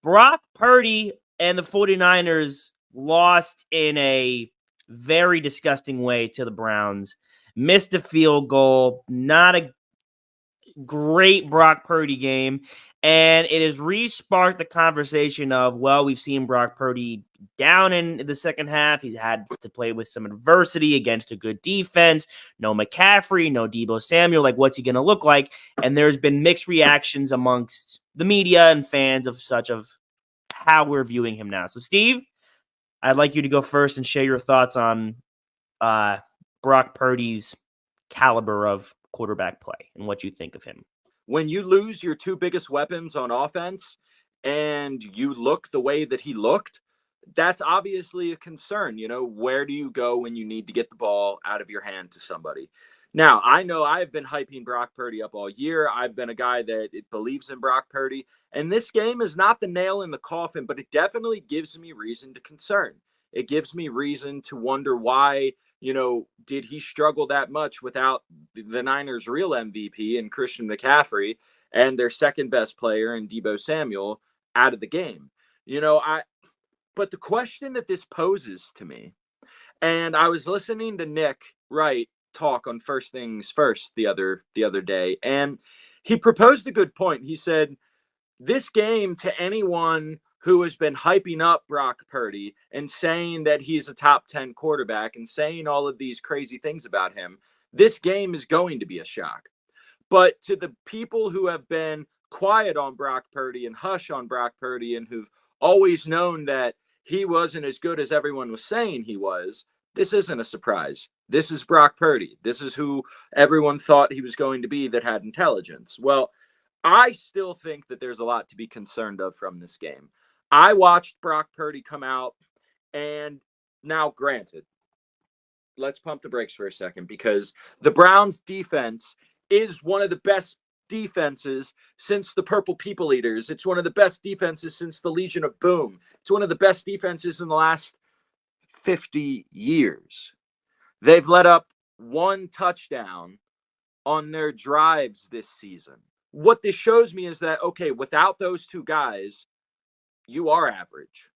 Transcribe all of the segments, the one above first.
Brock Purdy and the 49ers lost in a very disgusting way to the Browns. Missed a field goal. Not a great Brock Purdy game. And it has re-sparked the conversation of, well, we've seen Brock Purdy down in the second half. He's had to play with some adversity against a good defense. No McCaffrey, no Deebo Samuel. Like, what's he going to look like? And there's been mixed reactions amongst the media and fans of how we're viewing him now. So, Steve, I'd like you to go first and share your thoughts on Brock Purdy's caliber of quarterback play and what you think of him. When you lose your two biggest weapons on offense and you look the way that he looked, that's obviously a concern. Where do you go when you need to get the ball out of your hand to somebody? Now, I know I've been hyping Brock Purdy up all year. I've been a guy that believes in Brock Purdy. And this game is not the nail in the coffin, but it definitely gives me reason to concern. It gives me reason to wonder why, did he struggle that much without the Niners' real MVP and Christian McCaffrey and their second best player and Deebo Samuel out of the game? But the question that this poses to me, and I was listening to Nick Wright talk on First Things First the other day, and he proposed a good point. He said, this game, to anyone who has been hyping up Brock Purdy and saying that he's a top 10 quarterback and saying all of these crazy things about him, this game is going to be a shock. But to the people who have been quiet on Brock Purdy and hush on Brock Purdy and who've always known that he wasn't as good as everyone was saying he was, this isn't a surprise. This is Brock Purdy. This is who everyone thought he was going to be that had intelligence. Well, I still think that there's a lot to be concerned of from this game. I watched Brock Purdy come out, and now, granted, let's pump the brakes for a second, because the Browns defense is one of the best defenses since the Purple People Eaters. It's one of the best defenses since the Legion of Boom. It's one of the best defenses in the last 50 years. They've let up one touchdown on their drives this season. What this shows me is that, okay, without those two guys, you are average.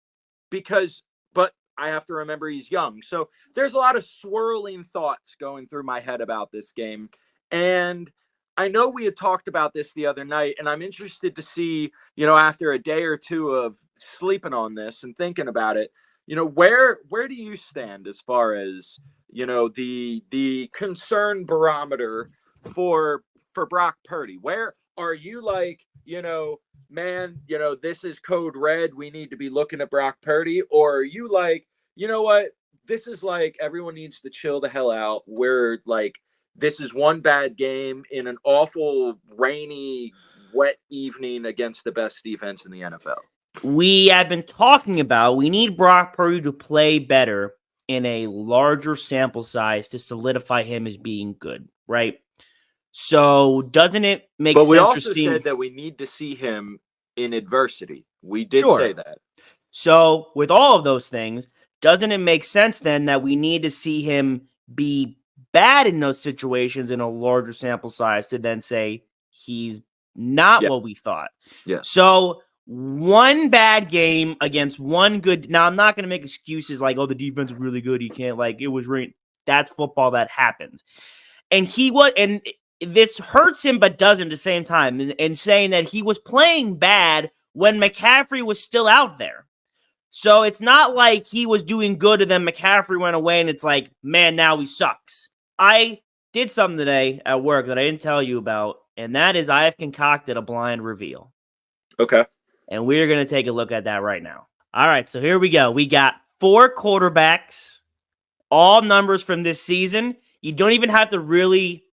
But I have to remember he's young. So there's a lot of swirling thoughts going through my head about this game. And I know we had talked about this the other night, and I'm interested to see, after a day or two of sleeping on this and thinking about it, where do you stand as far as, the concern barometer for Brock Purdy? Where are you like, man, this is code red, we need to be looking at Brock Purdy? Or are you like, what? This is like, everyone needs to chill the hell out. We're like, this is one bad game in an awful, rainy, wet evening against the best defense in the NFL. We have been talking about, we need Brock Purdy to play better in a larger sample size to solidify him as being good, right? So doesn't it make sense? But we also said that we need to see him in adversity. We did say that. So with all of those things, doesn't it make sense then that we need to see him be bad in those situations in a larger sample size to then say he's not what we thought? Yeah. So one bad game against one good. Now, I'm not going to make excuses like, oh, the defense is really good. He can't, like, it was rain. That's football. That happens. And this hurts him, but doesn't at the same time. And saying that he was playing bad when McCaffrey was still out there. So it's not like he was doing good and then McCaffrey went away and it's like, man, now he sucks. I did something today at work that I didn't tell you about, and that is I have concocted a blind reveal. Okay. And we're going to take a look at that right now. All right, so here we go. We got 4 quarterbacks, all numbers from this season. You don't even have to really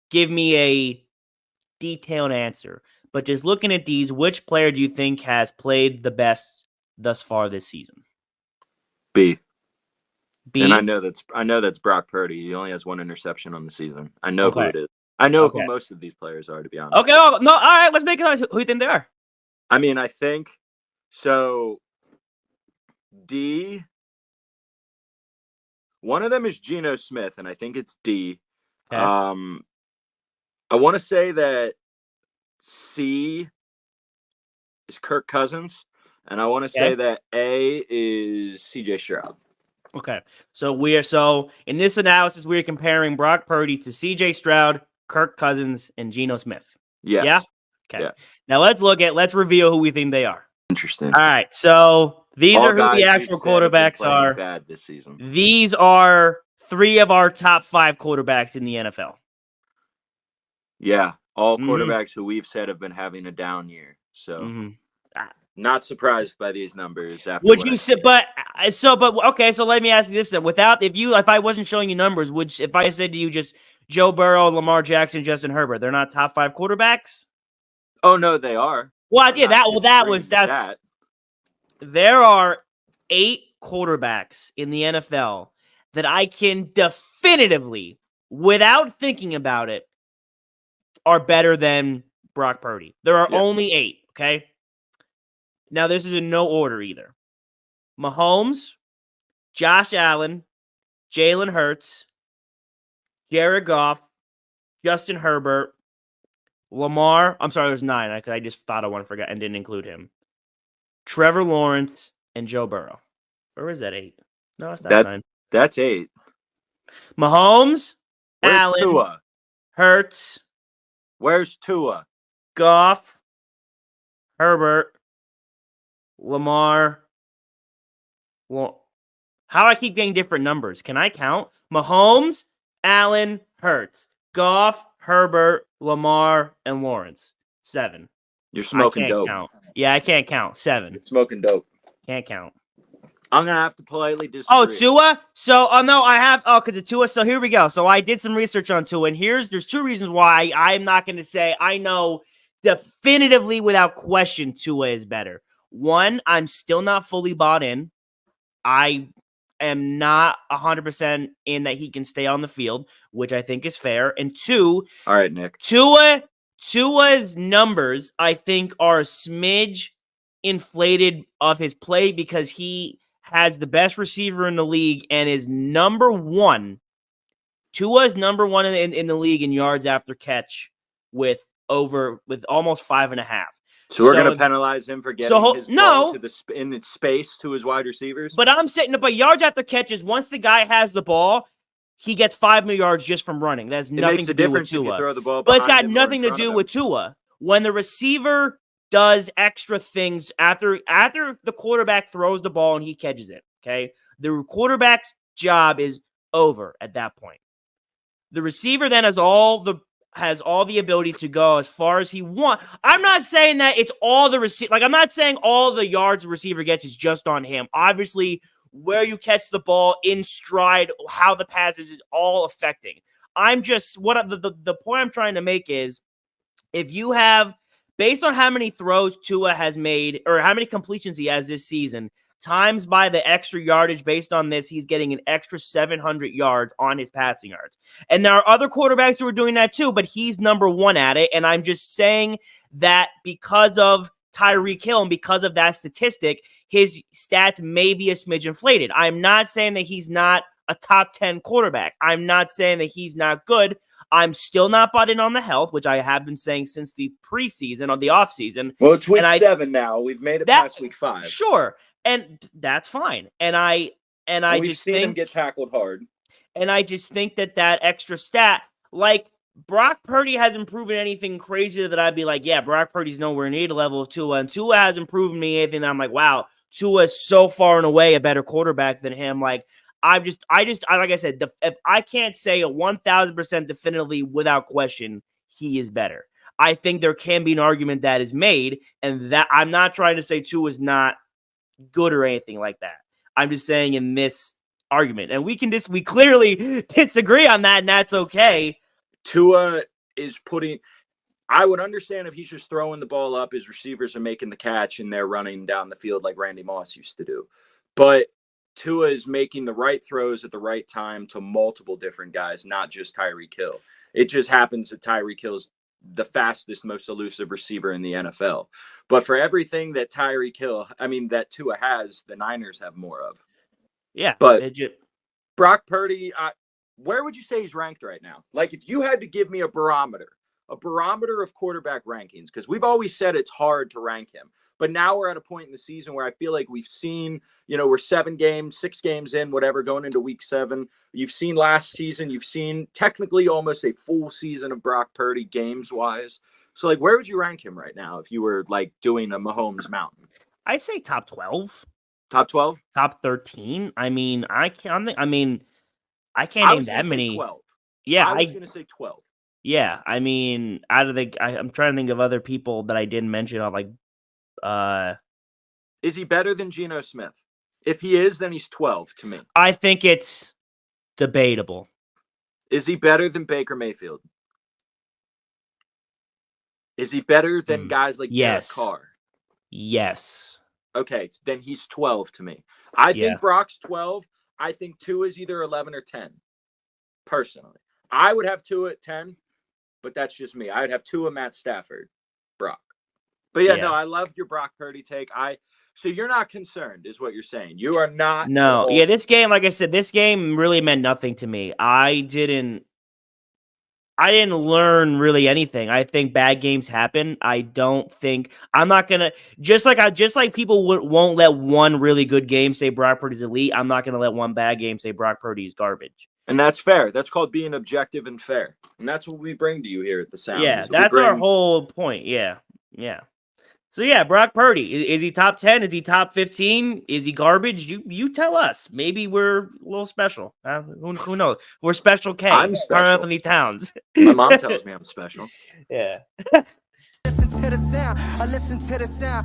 give me a detailed answer. But just looking at these, which player do you think has played the best thus far this season? B. And I know that's Brock Purdy. He only has 1 interception on the season. I know who it is. I know who most of these players are, to be honest. Okay, no, all right, let's make it honest. Who do you think they are? I mean, I think so. D. One of them is Geno Smith, and I think it's D. Okay. I want to say that C is Kirk Cousins, And I want to say that A is CJ Stroud. Okay. So in this analysis, we're comparing Brock Purdy to CJ Stroud, Kirk Cousins, and Geno Smith. Yes. Yeah? Okay. Yeah. Now let's reveal who we think they are. Interesting. All right. So these All are who the actual quarterbacks are. Bad this season. These are 3 of our top 5 quarterbacks in the NFL. Yeah. All quarterbacks who we've said have been having a down year. So not surprised by these numbers. After would you say, but okay, so let me ask you this then. If I wasn't showing you numbers, if I said to you just Joe Burrow, Lamar Jackson, Justin Herbert, they're not top 5 quarterbacks? Oh no, they are. Well, yeah, there are 8 quarterbacks in the NFL that I can definitively, without thinking about it, are better than Brock Purdy. There are only 8, okay? Now, this is in no order either. Mahomes, Josh Allen, Jalen Hurts, Jared Goff, Justin Herbert, Lamar. I'm sorry, there's 9. I just thought of one, forgot, and didn't include him. Trevor Lawrence and Joe Burrow. Or is that 8? No, that's 9. That's 8. Mahomes, Where's Allen, Tua? Hurts. Where's Tua? Goff, Herbert, Lamar. Well, how do I keep getting different numbers? Can I count? Mahomes, Allen, Hurts, Goff, Herbert, Lamar, and Lawrence. 7. You're smoking dope. Count. Yeah, I can't count. 7. You're smoking dope. Can't count. I'm going to have to politely disagree. Oh, Tua? So, no, I have, because of Tua. So here we go. So I did some research on Tua, and there's 2 reasons why I'm not going to say I know definitively without question Tua is better. 1, I'm still not fully bought in. I am not 100% in that he can stay on the field, which I think is fair. And 2, all right, Nick. Tua's numbers, I think, are a smidge inflated of his play because he has the best receiver in the league and is number 1. Tua's number 1 in the league in yards after catch with almost 5.5. So we're going to penalize him for getting his ball in its space to his wide receivers? But I'm saying, but yards after catches, once the guy has the ball, he gets 5 more yards just from running. That has nothing to do with Tua. But it's got nothing to do with Tua. When the receiver does extra things after the quarterback throws the ball and he catches it, okay? The quarterback's job is over at that point. The receiver then has all the ability to go as far as he wants. I'm not saying that it's all the receiver. Like, I'm not saying all the yards the receiver gets is just on him. Obviously, where you catch the ball in stride, how the passes is all affecting. I'm just the point I'm trying to make is if you have, based on how many throws Tua has made or how many completions he has this season, times by the extra yardage based on this, he's getting an extra 700 yards on his passing yards. And there are other quarterbacks who are doing that too, but he's number 1 at it. And I'm just saying that because of Tyreek Hill and because of that statistic, his stats may be a smidge inflated. I'm not saying that he's not a top 10 quarterback. I'm not saying that he's not good. I'm still not bought in on the health, which I have been saying since the preseason or the offseason. Well, it's week 7 now. We've made it past week 5. Sure. And that's fine. And I just think him get tackled hard. And I just think that extra stat, like Brock Purdy hasn't proven anything crazy that I'd be like, yeah, Brock Purdy's nowhere near the level of Tua. And Tua hasn't proven me anything that I'm like, wow, Tua is so far and away a better quarterback than him. Like, like I said, if I can't say 1,000% definitively without question, he is better. I think there can be an argument that is made, and that I'm not trying to say Tua is not good or anything like that. I'm just saying in this argument, and we clearly disagree on that, and that's okay. Tua is I would understand if he's just throwing the ball up, his receivers are making the catch, and they're running down the field like Randy Moss used to do. But Tua is making the right throws at the right time to multiple different guys, not just Tyreek Hill. It just happens that Tyreek Hill's the fastest, most elusive receiver in the NFL. But for everything that that Tua has, the Niners have more of. Yeah. But Brock Purdy, where would you say he's ranked right now? Like, if you had to give me a barometer a barometer of quarterback rankings, because we've always said it's hard to rank him. But now we're at a point in the season where I feel like we've seen, we're 6 games in, whatever, going into week 7. You've seen last season. You've seen technically almost a full season of Brock Purdy games-wise. So, like, where would you rank him right now if you were, like, doing a Mahomes mountain? I'd say top 12. Top 12? Top 13. I mean, I can't name that many. 12. Yeah, I was going to say 12. Yeah, I mean, I'm trying to think of other people that I didn't mention. I'm like, is he better than Geno Smith? If he is, then he's 12 to me. I think it's debatable. Is he better than Baker Mayfield? Is he better than guys like Derek Carr? Yes. Okay, then he's 12 to me. I think Brock's 12. I think Tua is either 11 or 10, personally. I would have Tua at 10, but that's just me. I would have Tua, Matt Stafford, Brock. But no, I loved your Brock Purdy take. So you're not concerned, is what you're saying. You are not. No. Yeah, this game, like I said, this game really meant nothing to me. I didn't learn really anything. I think bad games happen. I'm not gonna just like people won't let one really good game say Brock Purdy's elite. I'm not gonna let one bad game say Brock Purdy's garbage. And that's fair. That's called being objective and fair. And that's what we bring to you here at the Sound. Yeah, that's our whole point. Yeah. So Brock Purdy, is he top 10? Is he top 15? Is he garbage? You tell us. Maybe we're a little special. Who knows? We're Special K. I'm special. Karl Anthony Towns. My mom tells me I'm special. Yeah. Listen to the sound. I listen to the sound.